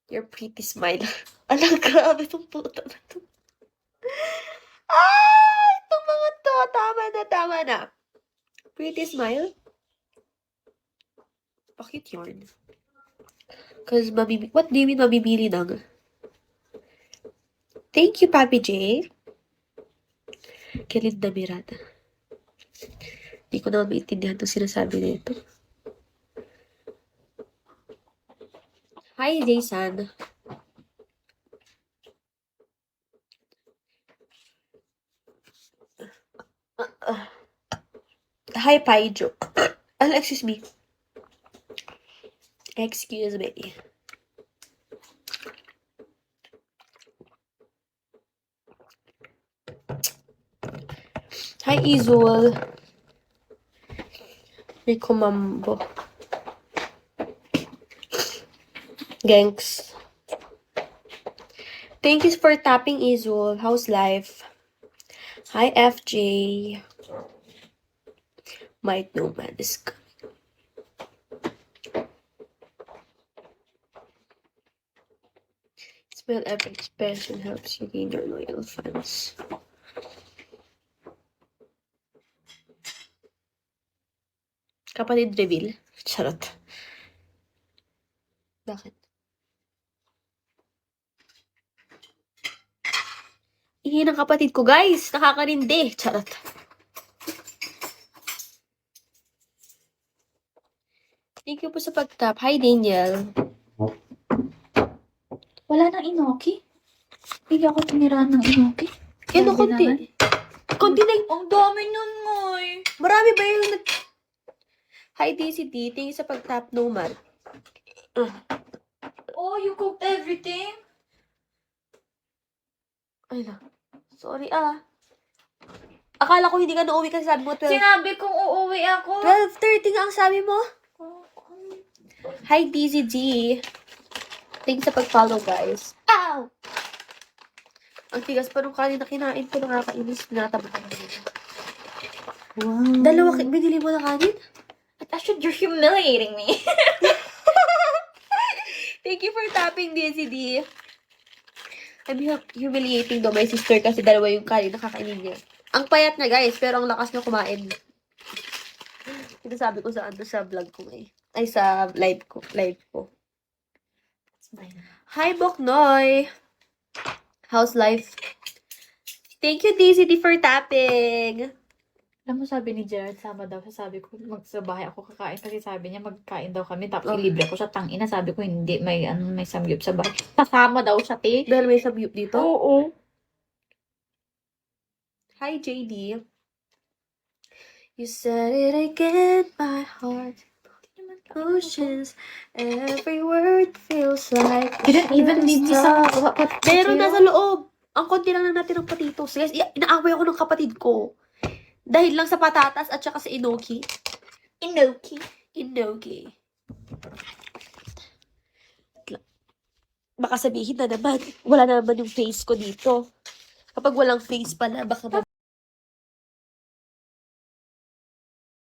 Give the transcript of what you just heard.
Your pretty smile. Alang, grabe itong puta na to. Ah! Itong mga to. Tama na. Pretty smile. Bakit yarn? Because what do you mean mabibili lang? Thank you, Papi J. Kelinda Mirada. Hindi ko naman maintindihan itong sinasabi nito. Hi, Jason. Hi, Paijo. Excuse me. Excuse me. Hi, Izul. Rico Mambo. Ganks. Thank you for tapping, Izul. How's life? Hi, FJ. Might know man is coming. Smell every expression helps you gain your loyal fans. Kapatid reveal? Charot. Bakit? Ihi ng kapatid ko, guys. Nakakarindi. Charot. Thank you po sa pag-tap. Hi, Daniel. Wala nang inoki? Hindi ako tiniraan ng inoki. Ano, konti? Konti na Ang dami nun, ngoy. Marami ba yung Hi, DCT. Thank you sa pag-tap, Nomad. Oh, you cooked everything? Ay na. Sorry, Akala ko hindi ka na-uwi kasi sabi mo 12. Sinabi kong uuwi ako. 12:30 nga ang sabi mo. Hi, DZG. Thanks sa pag-follow, guys. Ow! Ang tigas pa nung kanin na kinain ko. Nakakainis. Pinatabot ko. Wow. Dalawa, binili mo na kanin? Ashley, you're humiliating me. Thank you for tapping, DZD. I'm humiliating daw my sister kasi dalawa yung kanin na kakainin niya. Ang payat niya, guys, pero ang lakas niya kumain. Ito sabi ko sa vlog ko eh. Ay, sa live ko. Hi, Boknoy! How's life? Thank you, DZD, for tapping! Alam mo, sabi ni Gerard, sama daw siya. Sabi ko, magsabahay ako kakain. Kasi sabi niya, magkain daw kami. Tapos ilibre ko siya. Tangina, sabi ko, hindi. May samgyup sa bahay. Kasama daw siya, te. Dahil may samgyup dito? Oo. Hi, JD. You said it again, my heart. Oceans, every word feels like... You didn't even leave me sa... Meron na sa loob. Ang konti lang na natin ng patitos. Guys, inaaway ako ng kapatid ko. Dahil lang sa patatas at saka sa inoki. Inoki. Baka sabihin na naman, wala na naman yung face ko dito. Kapag walang face pala, baka